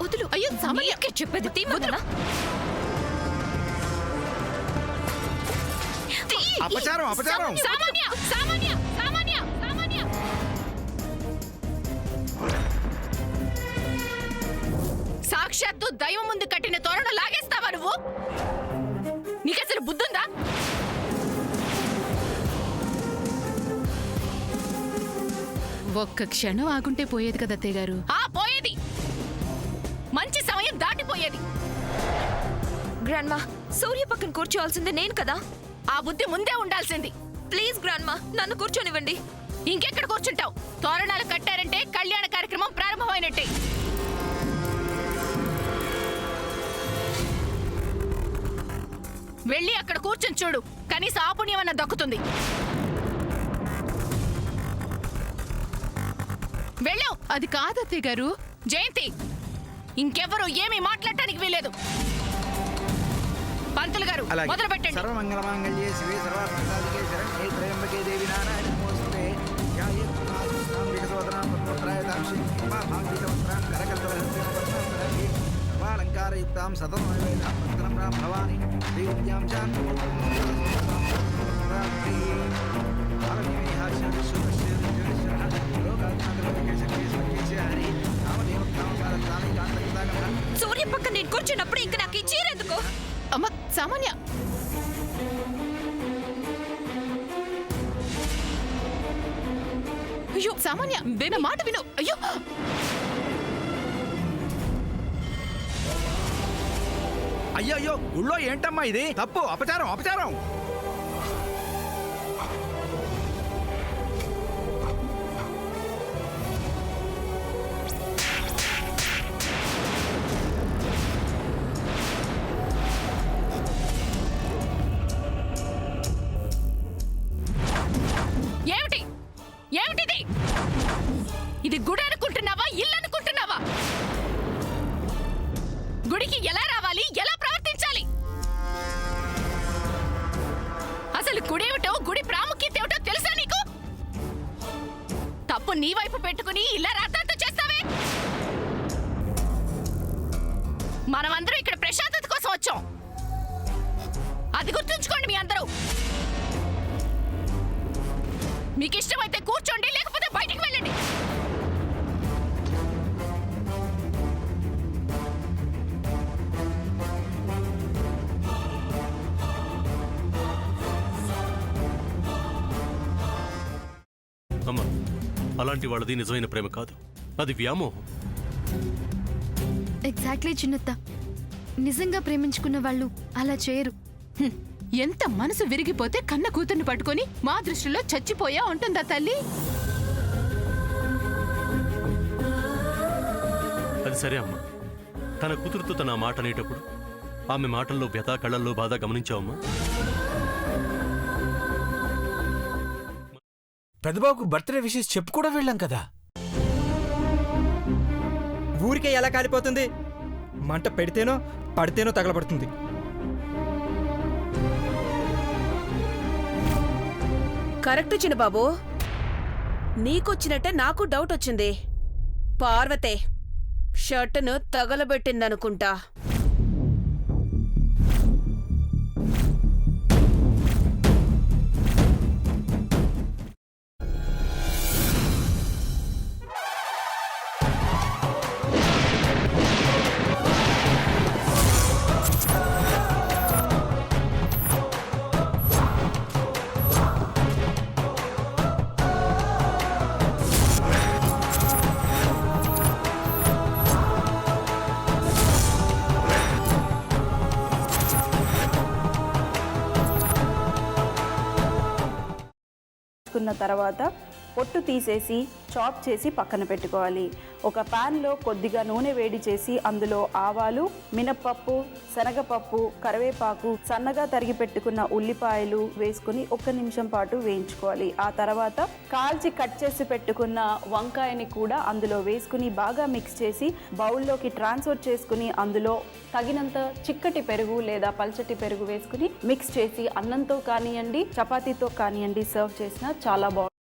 వదులు. అయ్యో సామాన్య చెప్పేది తీమన్నా. అపచారం అపచారం. సామాన్య సామాన్య సామాన్య సామాన్య. సాక్షాత్తు దైవం ముందు కట్టిన తోరణ లాగేస్తావా నువ్వు? నీకసలు బుద్ధుందా? ఒక్క క్షణం ఆగుంటే పోయేది కదా అత్తయ్య గారు. పోయేది. మంచి సమయం దాటిపోయేది. గ్రాండ్మా, సూర్య పక్కన కూర్చోవాల్సింది నేను కదా. ఆ బుద్ధి ముందే ఉండాల్సింది. ప్లీజ్ గ్రాండ్మా, నన్ను కూర్చోనివ్వండి. ఇంకెక్కడ కూర్చుంటావు? తోరణాలు కట్టారంటే కళ్యాణ కార్యక్రమం ప్రారంభమైనట్టే. వెళ్ళి అక్కడ కూర్చొని చూడు, కనీసం ఆ పుణ్యమన్నా దక్కుతుంది. వెళ్ళు. అది కాదత్తయ్య గారు. జయంతి, ఇంకెవరు ఏమీ మాట్లాడటానికి వీలేదు. పంతులు గారు మొదలు పెట్టండి. సర్వమంగళమాంగళ్యే శివే సర్వార్థసాధికే శరణ్యే త్రయంబకే దేవి నారాయణి నమోస్తుతే. సర్వాలంకారయుక్తాం సతతమవేదాం మంత్రం రాం భవాని శ్రీవిద్యాం సూర్య పక్కన నేను కూర్చున్నప్పుడు ఇంకా నాకు ఈ చీర ఎందుకు? అమ్మ సామాన్య. అయ్యో సామాన్య, నా మాట విను. అయ్యో అయ్యో గుళ్ళో ఏంటమ్మా ఇది? తప్పు, అపచారం అపచారం. ఏమిటి ఏమిటిది? ఇది గుడి అనుకుంటున్నావా, ఇల్లు అనుకుంటున్నావా? గుడికి ఎలా రావాలి, ఎలా ప్రవర్తించాలి? అసలు గుడేమిటో, గుడి ప్రాముఖ్యత ఏమిటో తెలుసా నీకు? తప్పు నీ వైపు పెట్టుకుని ఇలా రాద్దాంతో చేస్తావే. మనమందరం ఇక్కడ ప్రశాంతత కోసం వచ్చాం. అది గుర్తుంచుకోండి మీ అందరూ. మీకు ఇష్టమైతే కూర్చోండి, లేకపోతే బయటికి వెళ్ళండి. అమ్మా, అలాంటి వాళ్ళది నిజమైన ప్రేమ కాదు, అది వ్యామోహం. ఎగ్జాక్ట్లీ చిన్నత్త. నిజంగా ప్రేమించుకున్న వాళ్ళు అలా చేయరు. ఎంత మనసు విరిగిపోతే కన్న కూతుర్ని పట్టుకొని మా దృష్టిలో చచ్చిపోయా ఉంటుందా తల్లి? అది సరే అమ్మా, తన కూతురుతో తన మాట అనేటప్పుడు ఆమె మాటల్లో వ్యథ, కళ్ళల్లో బాధ గమనించావమ్మా? పెద్దబాబుకు బర్త్డే విషెస్ చెప్పు కూడా వెళ్ళాం కదా. ఊరికే ఎలా కాలిపోతుంది? మంట పెడితేనో పడితేనో తగలబడుతుంది. కరెక్ట్ చిన్నబాబు, నీకొచ్చినట్టే నాకు డౌట్ వచ్చింది. పార్వతే షర్టును తగలబెట్టిందనుకుంటా. తర్వాత పొట్టు తీసేసి చాప్ చేసి పక్కన పెట్టుకోవాలి. ఒక ప్యాన్లో కొద్దిగా నూనె వేడి చేసి అందులో ఆవాలు, మినప్పప్పు, శనగపప్పు, కరివేపాకు, సన్నగా తరిగి పెట్టుకున్న ఉల్లిపాయలు వేసుకుని 1 నిమిషం పాటు వేయించుకోవాలి. ఆ తర్వాత కాల్చి కట్ చేసి పెట్టుకున్న వంకాయని కూడా అందులో వేసుకుని బాగా మిక్స్ చేసి బౌల్లోకి ట్రాన్స్ఫర్ చేసుకుని అందులో తగినంత చిక్కటి పెరుగు లేదా పల్చటి పెరుగు వేసుకుని మిక్స్ చేసి అన్నంతో కానివ్వండి, చపాతీతో కానివ్వండి సర్వ్ చేసినా చాలా బాగుంటుంది.